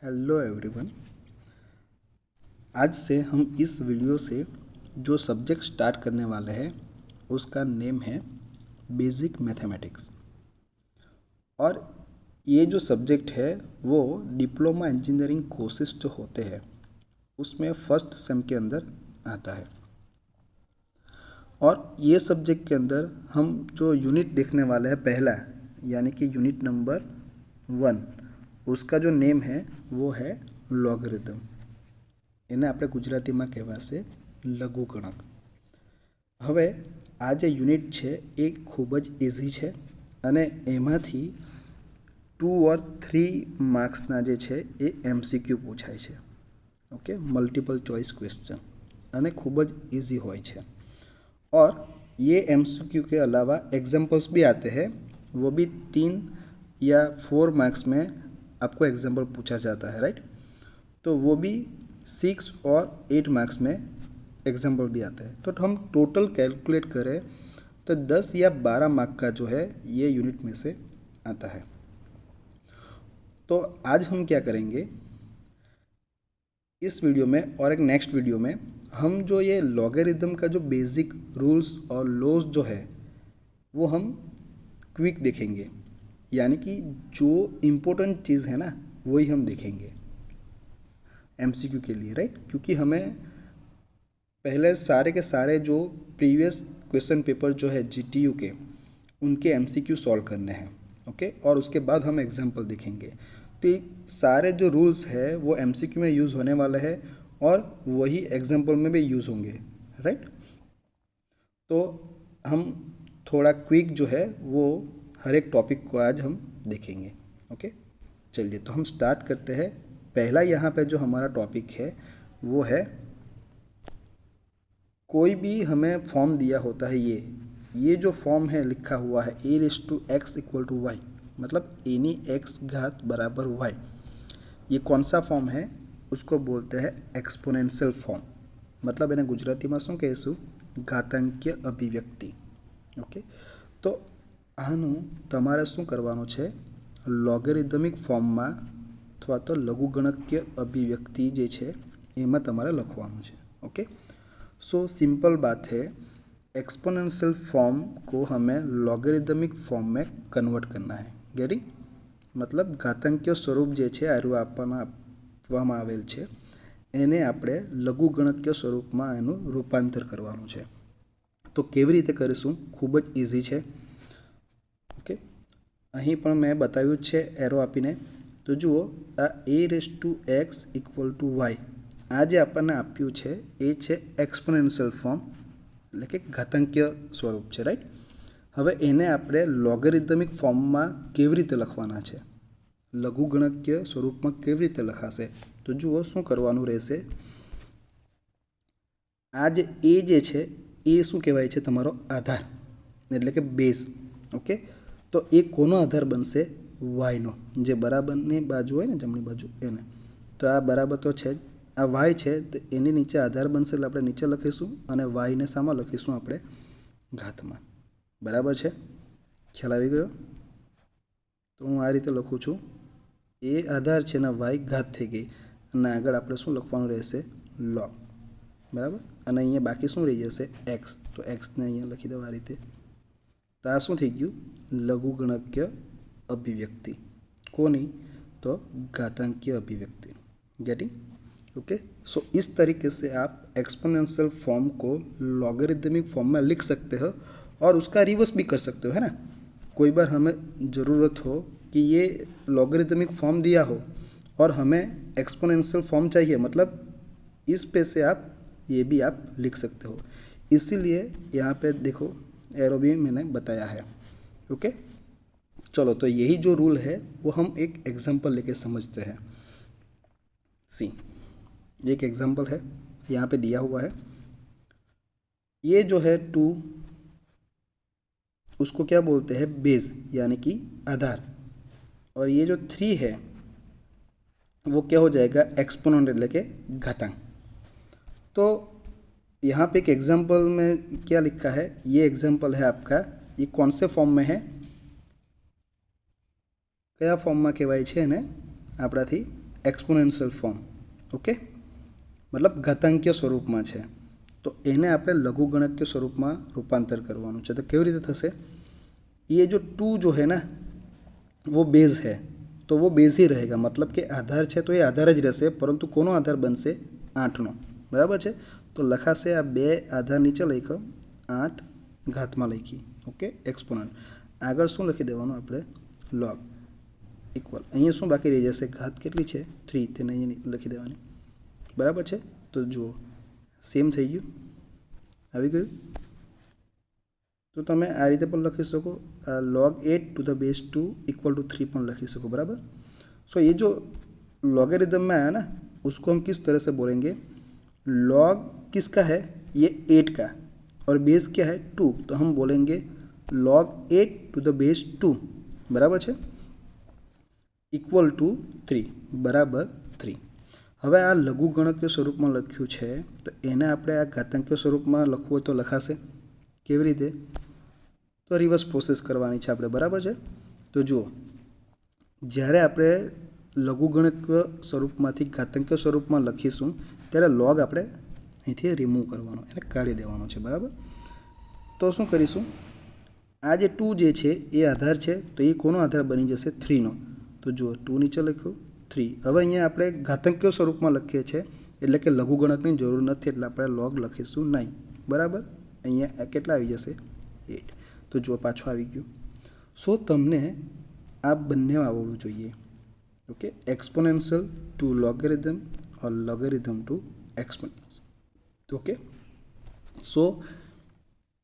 Hello everyone. आज से हम इस वीडियो से जो सब्जेक्ट स्टार्ट करने वाले हैं उसका नेम है बेसिक मैथमेटिक्स। और ये जो सब्जेक्ट है वो डिप्लोमा इंजीनियरिंग कोर्सेज जो होते हैं उसमें फर्स्ट सेम के अंदर आता है। और ये सब्जेक्ट के अंदर हम जो यूनिट देखने वाले हैं पहला, यानी कि यूनिट नंबर 1, उसका जो नेम है वो है लॉगरिथम। એને આપણે ગુજરાતીમાં કહેવાશે લઘુગણક। હવે આ જે યુનિટ છે એ ખૂબ જ ઇઝી છે અને એમાંથી 2 और 3 માર્ક્સના જે છે એ MCQ પૂછાય છે। ઓકે, મલ્ટિપલ ચોઇસ ક્વેશ્ચन અને ખૂબ જ ઇઝી હોય છે। और ये MCQ के अलावा एग्जाम्पल्स भी आते हैं, वो भी 3 या 4 मार्क्स में आपको एग्जाम्पल पूछा जाता है, राइट। तो वो भी 6 और 8 मार्क्स में एग्जाम्पल भी आता है। तो हम टोटल कैलकुलेट करें तो 10 या 12 मार्क का जो है ये यूनिट में से आता है। तो आज हम क्या करेंगे इस वीडियो में और एक नेक्स्ट वीडियो में, हम जो ये लॉगरिथम का जो बेसिक रूल्स और लॉज जो है वो हम क्विक देखेंगे, यानी कि जो इम्पोर्टेंट चीज़ है ना वही हम देखेंगे MCQ के लिए, राइट। क्योंकि हमें पहले सारे के सारे जो प्रीवियस क्वेश्चन पेपर जो है GTU के उनके MCQ सॉल्व करने हैं, ओके। और उसके बाद हम एग्जाम्पल देखेंगे। तो ये सारे जो रूल्स है वो MCQ में यूज़ होने वाले हैं और वही एग्जाम्पल में भी यूज़ होंगे, राइट। तो हम थोड़ा क्विक जो है वो हर एक टॉपिक को आज हम देखेंगे, ओके। चलिए तो हम स्टार्ट करते हैं। पहला यहाँ पे जो हमारा टॉपिक है वो है, कोई भी हमें फॉर्म दिया होता है, ये जो फॉर्म है लिखा हुआ है a⁴x = y, मतलब एनी x घात बराबर y, ये कौन सा फॉर्म है उसको बोलते हैं एक्सपोनेंशियल फॉर्म। मतलब એને ગુજરાતીમાં શું કહીશું? ઘાતાંકીય અભિવ્યક્તિ, ઓકે। તો આનું તમારે શું કરવાનું છે, લોગેરિધમિક ફોર્મમાં અથવા તો લઘુગણકીય અભિવ્યક્તિ જે છે એમાં તમારે લખવાનું છે, ओके। सो सिंपल बात है, एक्सपोनेंशियल फॉर्म को हमें लॉगरिथमिक फॉर्म में कन्वर्ट करना है। गेटिंग? मतलब घातांकीय स्वरूप जे छे आरू आपवामां आवेल छे एने आपणे लघुगणकीय स्वरूपमां एनुं रूपांतर करवानुं छे। तो केवी रीते करीशुं? खूब ज इजी छे, ओके। અહીં પણ મેં બતાવ્યું છે એરો આપીને। તો જુઓ, આ a⁴x = y, આ જે આપણને આપ્યું છે એ છે એક્સપોનેન્શિયલ ફોર્મ, એટલે કે ઘાતાંકીય સ્વરૂપ છે, રાઈટ। હવે એને આપણે લોગેરિધમિક ફોર્મમાં કેવી રીતે લખવાના છે, લઘુગણકીય સ્વરૂપમાં કેવી રીતે લખાશે? તો જુઓ શું કરવાનું રહેશે। આ જે એ જે છે એ શું કહેવાય છે? તમારો આધાર, એટલે કે બેઝ, ઓકે। તો એ કોનો આધાર બનશે? વાયનો, જે બરાબરની બાજુ હોય ને જમણી બાજુ એને। તો આ બરાબર તો છે જ, આ વાય છે તો એની નીચે આધાર બનશે એટલે આપણે નીચે લખીશું અને વાયને સામા લખીશું આપણે ઘાતમાં, બરાબર છે? ખ્યાલ આવી ગયો? તો હું આ રીતે લખું છું, એ આધાર છે ને વાય ઘાત થઈ ગઈ અને આગળ આપણે શું લખવાનું રહેશે? લોગ, બરાબર। અને અહીંયા બાકી શું રહી જશે? એક્સ, તો એક્સને અહીંયા લખી દો આ રીતે। તો આ શું થઈ ગયું? લઘુગણકીય અભિવ્યક્તિ। કોની? तो घातांकीय अभिव्यक्ति। गेटिंग? ओके। सो इस तरीके से आप एक्सपोनेंशियल फॉर्म को लॉगरिथमिक फॉर्म में लिख सकते हो और उसका रिवर्स भी कर सकते हो, है ना। कोई बार हमें ज़रूरत हो कि ये लॉगरिथमिक फॉर्म दिया हो और हमें एक्सपोनेंशियल फॉर्म चाहिए, मतलब इस पे से आप ये भी आप लिख सकते हो। इसीलिए यहाँ पे देखो एरो भी मैंने बताया है, ओके। चलो, तो यही जो रूल है वो हम एक एग्जांपल लेके समझते हैं। सी, एक एग्जांपल है यहाँ पे दिया हुआ है, ये जो है 2 उसको क्या बोलते हैं? बेस, यानी कि आधार। और ये जो 3 है वो क्या हो जाएगा? एक्सपोनेंट, એટલે કે घातांक। तो यहाँ पे एक एग्जांपल में क्या लिखा है? ये एग्जांपल है आपका, ये कौन से फॉर्म में है? કયા ફોર્મમાં કહેવાય છે એને આપણાથી? એક્સપોનેન્શિયલ ફોર્મ, ઓકે, મતલબ ઘાતાંકીય સ્વરૂપમાં છે, તો એને આપણે લઘુગણકીય સ્વરૂપમાં રૂપાંતર કરવાનું છે. તો કેવી રીતે થશે? ये जो 2 जो है ना वो बेस है, तो वो बेस ही रहेगा, मतलब કે આધાર છે તો એ આધાર જ રહેશે, પરંતુ કોનો આધાર બનશે? 8નો. બરાબર છે. તો લખાશે આ બે આધાર નીચે લખ્યો, 8 ઘાતમાં લખી, ઓકે, એક્સપોનન્ટ. આગળ શું લખી દેવાનું આપણે? Log equal. અહીંયા શું બાકી રહી જશે? ઘાત કેટલી છે? 3, તેને અહીંયા લખી દેવાની. બરાબર છે. તો જુઓ સેમ થઈ ગયું, આવી ગયું. તો તમે આ રીતે પણ લખી શકો, log 8 to the base 2 equal to 3 પણ લખી શકો. बराबर. सो ये जो लॉगरिदम में आया ना, उसको हम किस तरह से बोलेंगे? log किसका है? ये 8 का, और बेस क्या है? 2. तो हम बोलेंगे log 8 to the base 2 बराबर है इक्वल टू 3 बराबर 3. હવે આ લઘુગણકીય સ્વરૂપમાં લખ્યું છે, તો એને આપણે આ ઘાતાંકીય સ્વરૂપમાં લખવું હોય તો લખાશે કેવી રીતે? તો રિવર્સ પ્રોસેસ કરવાની છે આપણે. બરાબર છે. તો જુઓ, જ્યારે આપણે લઘુગણકીય સ્વરૂપમાંથી ઘાતાંકીય સ્વરૂપમાં લખીશું ત્યારે લોગ આપણે અહીંથી રિમૂવ કરવાનો, એને કાઢી દેવાનો છે. બરાબર. તો શું કરીશું? આ જે 2 જે છે એ આધાર છે, તો એ કોનો આધાર બની જશે? 3નો. તો જુઓ 2 નીચે લખ્યું, 3. હવે અહીંયા આપણે ઘાતાંકીય સ્વરૂપમાં લખીએ છીએ, એટલે કે લઘુગણકની જરૂર નથી, એટલે આપણે લોગ લખીશું નહીં. બરાબર. અહીંયા કેટલા આવી જશે? 8. તો જો પાછું આવી ગયું. સો તમને આ બંને આવડવું જોઈએ, okay, exponential to logarithm or logarithm to exponential. Okay, so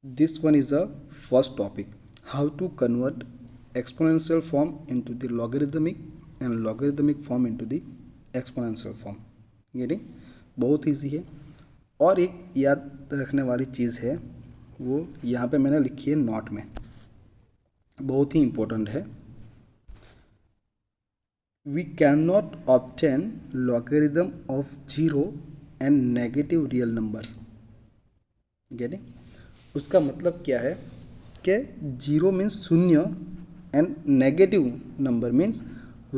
this one is a first topic, how to convert exponential form into the logarithmic and logarithmic form into the exponential form. getting? बहुत easy है. और एक याद रखने वाली चीज़ है, वो यहाँ पे मैंने लिखी है नोट में, बहुत ही इम्पोर्टेंट है. We can not obtain logarithm of 0 and negative real numbers. Getting? उसका मतलब क्या है कि 0 मीन्स शून्य एंड नेगेटिव नंबर मीन्स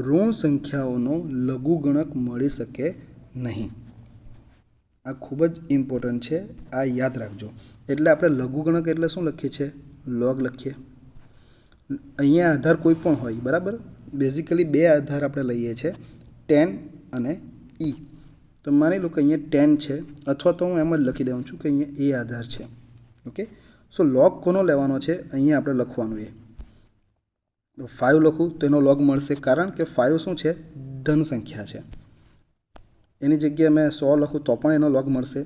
ऋण संख्याओं लघुगणक मળી શકે નહીં. આ ખૂબ જ ઇમ્પોર્ટન્ટ છે, આ યાદ રાખજો. એટલે આપણે લઘુગણક એટલે શું લખીએ છીએ? લોગ લખીએ. અહીંયા આધાર કોઈ પણ હોય. બરાબર. બેઝિકલી બે આધાર આપણે લઈએ છીએ, 10 અને e. તો માની લો કે અહીંયા 10 છે, અથવા તો હું એમ જ લખી દઉં છું કે અહીંયા એ આધાર છે. ઓકે. સો લોગ કોનો લેવાનો છે? અહીંયા આપણે લખવાનું એ 5 લખું તો એનો લોગ મળશે, કારણ કે 5 શું છે? ધન સંખ્યા છે. એની જગ્યાએ મેં 100 લખું તો પણ એનો લોગ મળશે,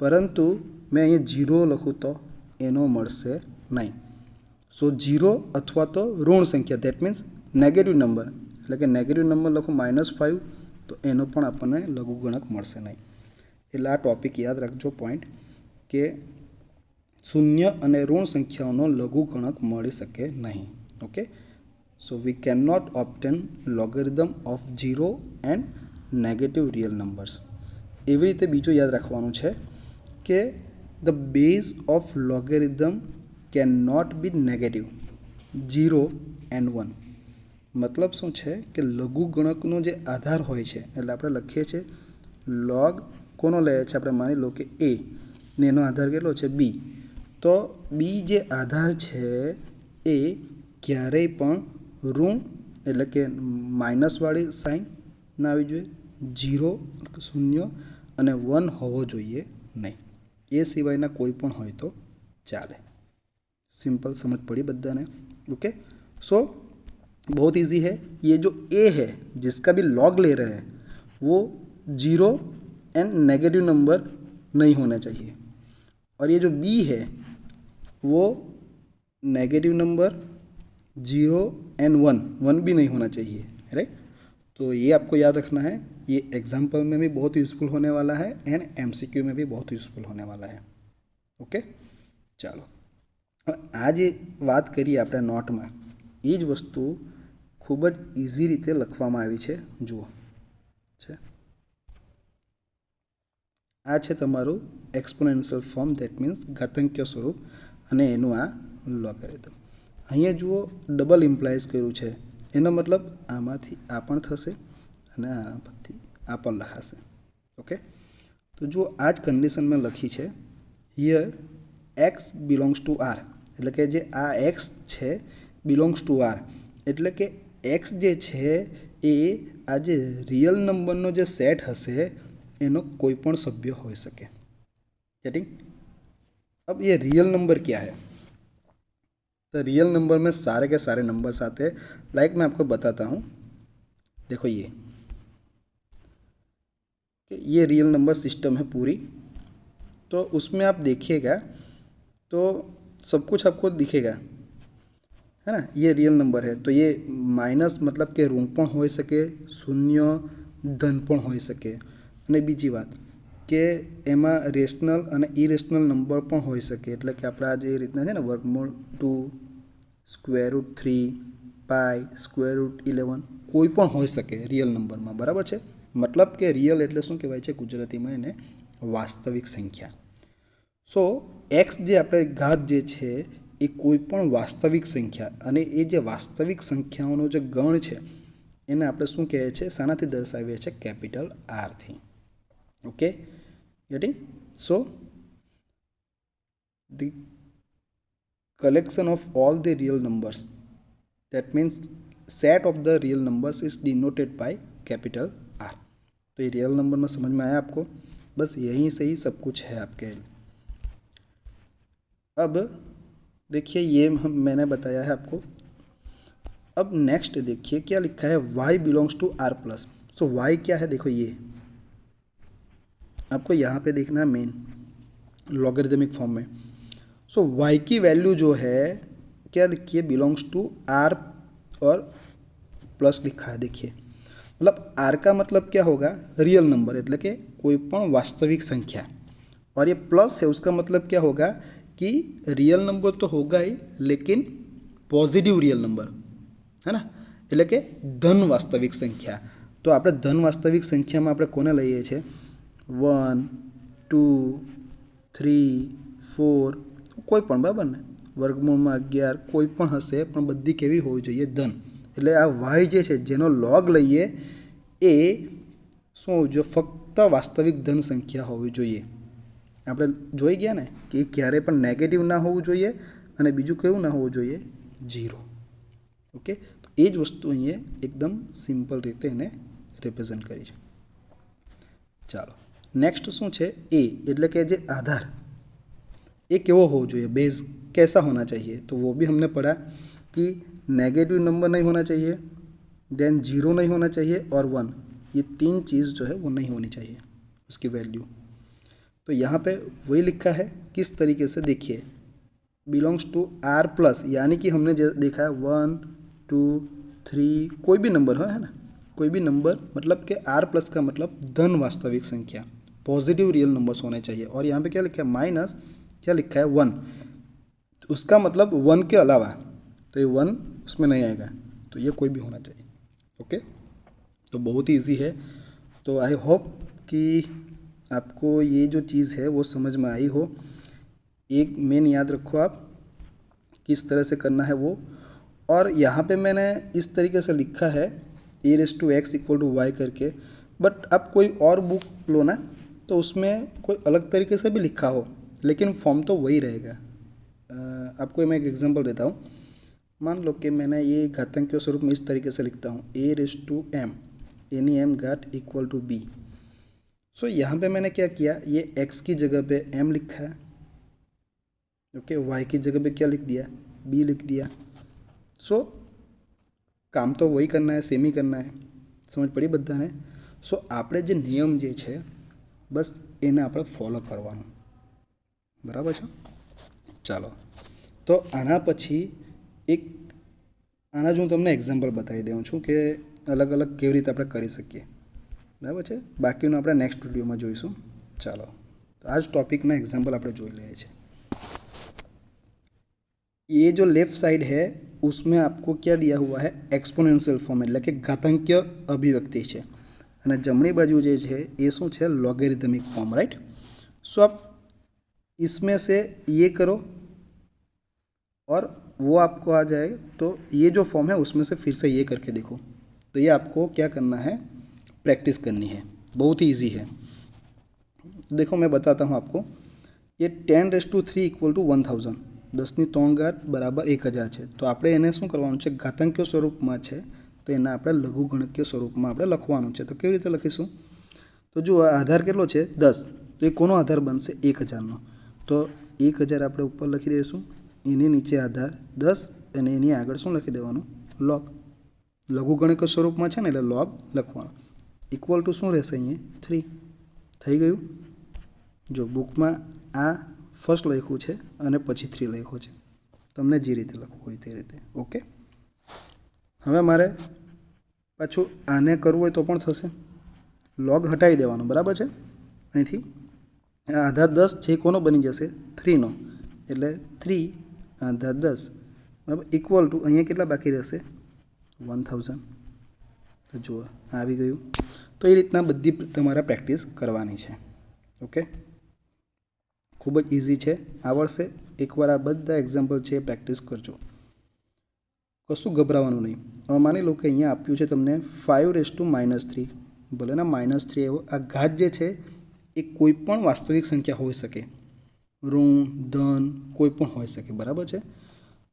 પરંતુ મેં અહીંયા 0 લખું તો એનો મળશે નહીં. સો 0 અથવા તો ઋણ સંખ્યા, દેટ મીન્સ નેગેટિવ નંબર, એટલે કે નેગેટિવ નંબર લખું -5 તો એનો પણ આપણને લઘુગણક મળશે નહીં. એટલે આ ટોપિક યાદ રાખજો, પોઈન્ટ, કે શૂન્ય અને ઋણ સંખ્યાઓનો લઘુગણક મળી શકે નહીં. Okay. So we can not obtain logarithm of 0 and negative real numbers. એવી રીતે બીજું યાદ રાખવાનું છે કે the base of logarithm can not be negative 0 and 1. મતલબ શું છે કે લઘુગણકનો જે આધાર હોય છે, એટલે આપણે લખીએ છીએ લોગ કોનો લઈએ છીએ? આપણે માની લો કે a ને એનો આધાર કેટલો છે? b. તો b જે આધાર છે એ ક્યારેય પણ ઋણ, એટલે કે માઇનસવાળી સાઇન ના આવી જોઈએ, 0 શૂન્ય અને 1 હોવો જોઈએ નહીં. એ સિવાયના કોઈ પણ હોય તો ચાલે. सिंपल समझ पड़ी बद्दा. ओके. सो बहुत इजी है. ये जो ए है जिसका भी लॉग ले रहे हैं वो 0 एंड नेगेटिव नंबर नहीं होना चाहिए, और ये जो बी है वो नेगेटिव नंबर 0 एंड 1 भी नहीं होना चाहिए. राइट. तो ये आपको याद रखना है. ये एग्जाम्पल में भी बहुत यूज़फुल होने वाला है एंड एमसीक्यू में भी बहुत यूज़फुल होने वाला है. ओके. ચાલો, આ જે વાત કરીએ આપણે નોટમાં, એ જ વસ્તુ ખૂબ જ ઇઝી રીતે લખવામાં આવી છે. જુઓ છે, આ છે તમારું એક્સપોનેન્શિયલ ફોર્મ, દેટ મીન્સ ઘાતાંકીય સ્વરૂપ, અને એનું આ લોગેરિધમ. અહીંયા જુઓ ડબલ ઇમ્પ્લાઇઝ કર્યું છે, એનો મતલબ આમાંથી આ પણ થશે અને આના પરથી આ પણ લખાશે. ઓકે, તો જો આ જ કન્ડિશન મેં લખી છે, here X belongs to R, એટલે કે જે આ એક્સ છે બિલોંગ્સ ટુ આર, એટલે કે એક્સ જે છે એ આ જે રિયલ નંબરનો જે સેટ હશે એનો કોઈ પણ સભ્ય હોઈ શકે. गेटिंग? अब ये रियल नंबर क्या है? तो रियल नंबर में सारे के सारे नंबर्स आते हैं. लाइक मैं आपको बताता हूँ, देखो ये रियल नंबर सिस्टम है पूरी. तो उसमें आप देखिएगा तो सब कुछ आपको दिखेगा, है ना. ये रियल नंबर है तो ये माइनस मतलब के ऋण पण होई सके, शून्य धन पण होई सके. અને બીજી વાત કે એમાં રેશનલ અને ઇરેશનલ નંબર પણ હોઈ શકે, એટલે કે આપણે આ જે રીતના છે ને વર્ગમૂળ 2, સ્ક્વેર રૂટ 3, પાઈ, સ્ક્વેર રૂટ 11 કોઈ પણ હોઈ શકે રિયલ નંબરમાં. બરાબર છે? મતલબ કે રિયલ એટલે શું કહેવાય છે ગુજરાતીમાં એને? વાસ્તવિક સંખ્યા. સો એક્સ જે આપણે ઘાત જે છે એ કોઈ પણ વાસ્તવિક સંખ્યા, અને એ જે વાસ્તવિક સંખ્યાઓનો જે ગણ છે એને આપણે શું કહે છે? શાનાથી દર્શાવીએ છીએ? Capital Arthi. Okay, getting? So the collection of all the real numbers, that means set of the real numbers is denoted by capital R. तो ये रियल नंबर में समझ में आया आपको? बस यहीं से ही सब कुछ है आपके. अब देखिए ये मैंने बताया है आपको. अब नेक्स्ट देखिए क्या लिखा है, y बिलोंग्स टू r प्लस. सो y क्या है? देखो ये आपको यहाँ पे देखना है मेन लॉगरिदमिक फॉर्म में. सो y की वैल्यू जो है क्या लिखी है? बिलोंग्स टू r और प्लस लिखा है. देखिए मतलब r का मतलब क्या होगा? रियल नंबर, એટલે કે કોઈ પણ વાસ્તવિક સંખ્યા. और ये प्लस है उसका मतलब क्या होगा कि रियल नंबर तो होगा ही लेकिन पॉजिटिव रियल नंबर, है ना. એટલે કે ધન વાસ્તવિક સંખ્યા. તો આપણે ધન વાસ્તવિક સંખ્યામાં આપણે કોને લઈએ છીએ? 1, 2, 3, 4 કોઈ પણ, બરાબર ને. વર્ગમૂળમાં 11 કોઈ પણ હશે પણ બધી કેવી હોવી જોઈએ? ધન. એટલે આ વાય જે છે જેનો લોગ લઈએ એ શું હોવું જોઈએ? ફક્ત વાસ્તવિક ધન સંખ્યા હોવી જોઈએ. આપણે જોઈ ગયા ને કે ક્યારે પણ નેગેટિવ ના હોવું જોઈએ અને બીજું કેવું ના હોવું જોઈએ? 0. ઓકે, તો એ જ વસ્તુ અહીંયા એકદમ સિમ્પલ રીતે એને રિપ્રેઝન્ટ કરી છે. ચાલો नेक्स्ट शू है? ए એટલે કે જે आधार ये કેવો હોવો જોઈએ? बेस कैसा होना चाहिए? तो वो भी हमने पढ़ा कि नेगेटिव नंबर नहीं होना चाहिए, देन 0 नहीं होना चाहिए और 1, ये 3 चीज़ जो है वो नहीं होनी चाहिए उसकी वैल्यू. तो यहाँ पे वही लिखा है. किस तरीके से? देखिए बिलोंग्स टू आर प्लस, यानी कि हमने देखा है 1, 2, 3 कोई भी नंबर हो, है ना. कोई भी नंबर मतलब कि आर प्लस का मतलब धन वास्तविक संख्या, पॉजिटिव रियल नंबर्स होने चाहिए. और यहाँ पे क्या लिखा है? माइनस क्या लिखा है? 1. तो उसका मतलब 1 के अलावा, तो ये 1 उसमें नहीं आएगा, तो ये कोई भी होना चाहिए. ओके, तो बहुत ही ईजी है. तो आई होप कि आपको ये जो चीज़ है वो समझ में आई हो. एक मेन याद रखो आप किस तरह से करना है वो. और यहाँ पे मैंने इस तरीके से लिखा है e⁻x = y करके, बट आप कोई और बुक लो ना तो उसमें कोई अलग तरीके से भी लिखा हो लेकिन फॉर्म तो वही रहेगा. आपको मैं एक एग्जांपल देता हूँ. मान लो कि मैंने ये घातांक के स्वरूप में इस तरीके से लिखता हूँ a⁻m यानी m घात = b. सो यहाँ पे मैंने क्या किया? ये x की जगह पे m लिखा है, ओके. y की जगह पे क्या लिख दिया? b लिख दिया. सो काम तो वही करना है, सेम ही करना है. समझ पड़ी बधाने? सो આપણે જે નિયમ જે છે બસ એને આપણે ફોલો કરવાનું, બરાબર છે. ચાલો તો આના પછી એક આના જ હું તમને એક્ઝામ્પલ બતાવી દઉં છું કે અલગ અલગ કેવી રીતે આપણે કરી શકીએ, બરાબર છે. બાકીનું આપણે નેક્સ્ટ વિડીયોમાં જોઈશું. ચાલો તો આ જ ટોપિકના એક્ઝામ્પલ આપણે જોઈ લઈએ છીએ. ये जो लेफ्ट साइड है उसमें आपको क्या दिया हुआ है? एक्सपोनेंशियल फॉर्म એટલે કે ઘાતાંકીય અભિવ્યક્તિ છે, અને જમણી બાજુ જે છે એ શું છે? Logarithmic form, right. सो आप इसमें से ये करो और वो आपको आ जाए. तो ये जो फॉर्म है उसमें से फिर से ये करके देखो. तो ये आपको क्या करना है? प्रैक्टिस करनी है, बहुत ही ईजी है। देखो मैं बताता हूँ आपको, ये 10⁻³ ઇક્વલ ટુ 1000, 10³ બરાબર 1000 છે। તો આપણે એને શું કરવાનું છે, ઘાતાંકીય સ્વરૂપમાં છે તો એને આપણે લઘુગણકીય સ્વરૂપમાં આપણે લખવાનું છે। તો કેવી રીતે લખીશું, તો જો આધાર કેટલો છે 10, તો એ કોનો આધાર બનશે 1000નો। તો 1000 આપણે ઉપર લખી દઈશું, એની નીચે આધાર 10 અને એની આગળ શું લખી દેવાનું, લોગ। લઘુગણકીય સ્વરૂપમાં છે ને એટલે લોગ લખવાનો। ઇક્વલ ટુ શું રહેશે, અહીંયા 3 થઈ ગયું। જો બુકમાં આ ફર્સ્ટ લખ્યું છે અને પછી 3 લખ્યું છે, તમને જે રીતે લખવું હોય તે રીતે, ઓકે। હવે મારે પાછું આને કરવું હોય તો પણ થશે, લોગ હટાવી દેવાનો, બરાબર છે। અહીંથી આધાર 10 છે કોનો બની જશે, 3નો, એટલે 3 આધાર 10 બરાબર ઇક્વલ ટુ અહીંયા કેટલા બાકી રહેશે, 1000। તો જુઓ આવી ગયું। તો એ રીતના બધી તમારે પ્રેક્ટિસ કરવાની છે, ઓકે। ખૂબ જ ઇઝી છે, આવડશે। એકવાર આ બધા એક્ઝામ્પલ છે એ પ્રેક્ટિસ કરજો, કશું ગભરાવાનું નહીં। હવે માની લો કે અહીંયા આપ્યું છે તમને 5⁻³ ભલે ના -3 એવો, આ ઘાત જે છે એ કોઈ પણ વાસ્તવિક સંખ્યા હોઈ શકે, ऋण धन कोई पण हो सके, बराबर है।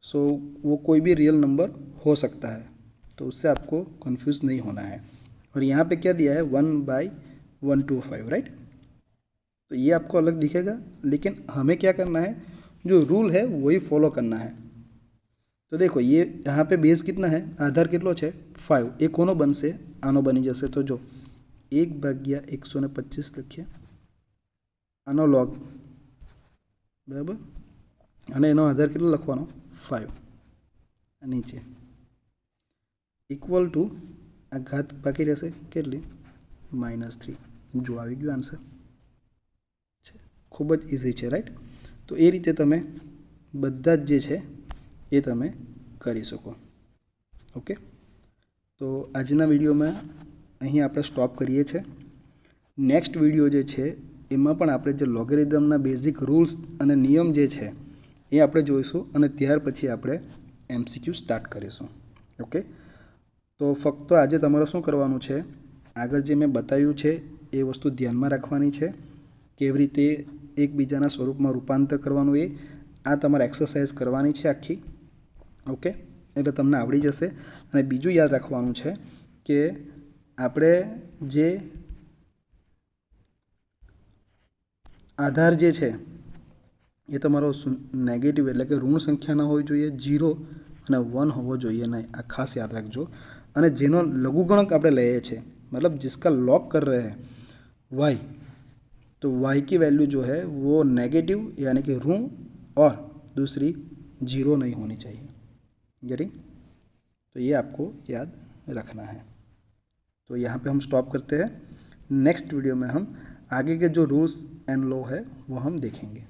सो वो कोई भी रियल नंबर हो सकता है, तो उससे आपको कंफ्यूज नहीं होना है। और यहाँ पे क्या दिया है 1/125, राइट। तो ये आपको अलग दिखेगा, लेकिन हमें क्या करना है, जो रूल है वही फॉलो करना है। तो देखो ये यहाँ पे बेस कितना है, आधार कितलो है 5, ए कोनो बनसे, आनो बनी जैसे। तो जो 1/125 लखीए, आनो लॉग बराबर, અને એનો આધાર કેટલો લખવાનો 5, નીચે ઇક્વલ ટુ આ ઘાત બાકી રહેશે કેટલી -3। જો આવી ગયું આન્સર છે, ખૂબ જ ઇઝી છે, રાઈટ। તો એ રીતે તમે બધા જ જે છે એ તમે કરી શકો, ઓકે। તો આજના વિડીયોમાં અહીં આપણે સ્ટોપ કરીએ છીએ। નેક્સ્ટ વિડીયો જે છે એમાં પણ આપણે જે લોગેરિધમના બેઝિક રૂલ્સ અને નિયમ જે છે એ આપણે જોઈશું, અને ત્યાર પછી આપણે MCQ સ્ટાર્ટ કરીશું, ઓકે। તો ફક્ત આજે તમારે શું કરવાનું છે, આગળ જે મેં બતાવ્યું છે એ વસ્તુ ધ્યાનમાં રાખવાની છે, કેવી રીતે એકબીજાના સ્વરૂપમાં રૂપાંતર કરવાનું એ આ તમારે એક્સરસાઇઝ કરવાની છે આખી, ઓકે। એટલે તમને આવડી જશે। અને બીજું યાદ રાખવાનું છે કે આપણે જે આધાર જે છે એ તમારો નેગેટિવ એટલે કે ઋણ સંખ્યા ના હોવી જોઈએ, 0 અને 1 હોવો જોઈએ નહીં, આ ખાસ યાદ રાખજો। અને જેનો લઘુગણક આપણે લઈએ છીએ, मतलब जिसका लॉग कर रहे हैं y, तो y की वैल्यू जो है वो नेगेटिव यानी कि ऋण और दूसरी 0 नहीं होनी चाहिए, गेटिंग। तो ये आपको याद रखना है। तो यहाँ पे हम स्टॉप करते हैं। नेक्स्ट वीडियो में हम आगे के जो रूल्स एंड लॉ है वो हम देखेंगे।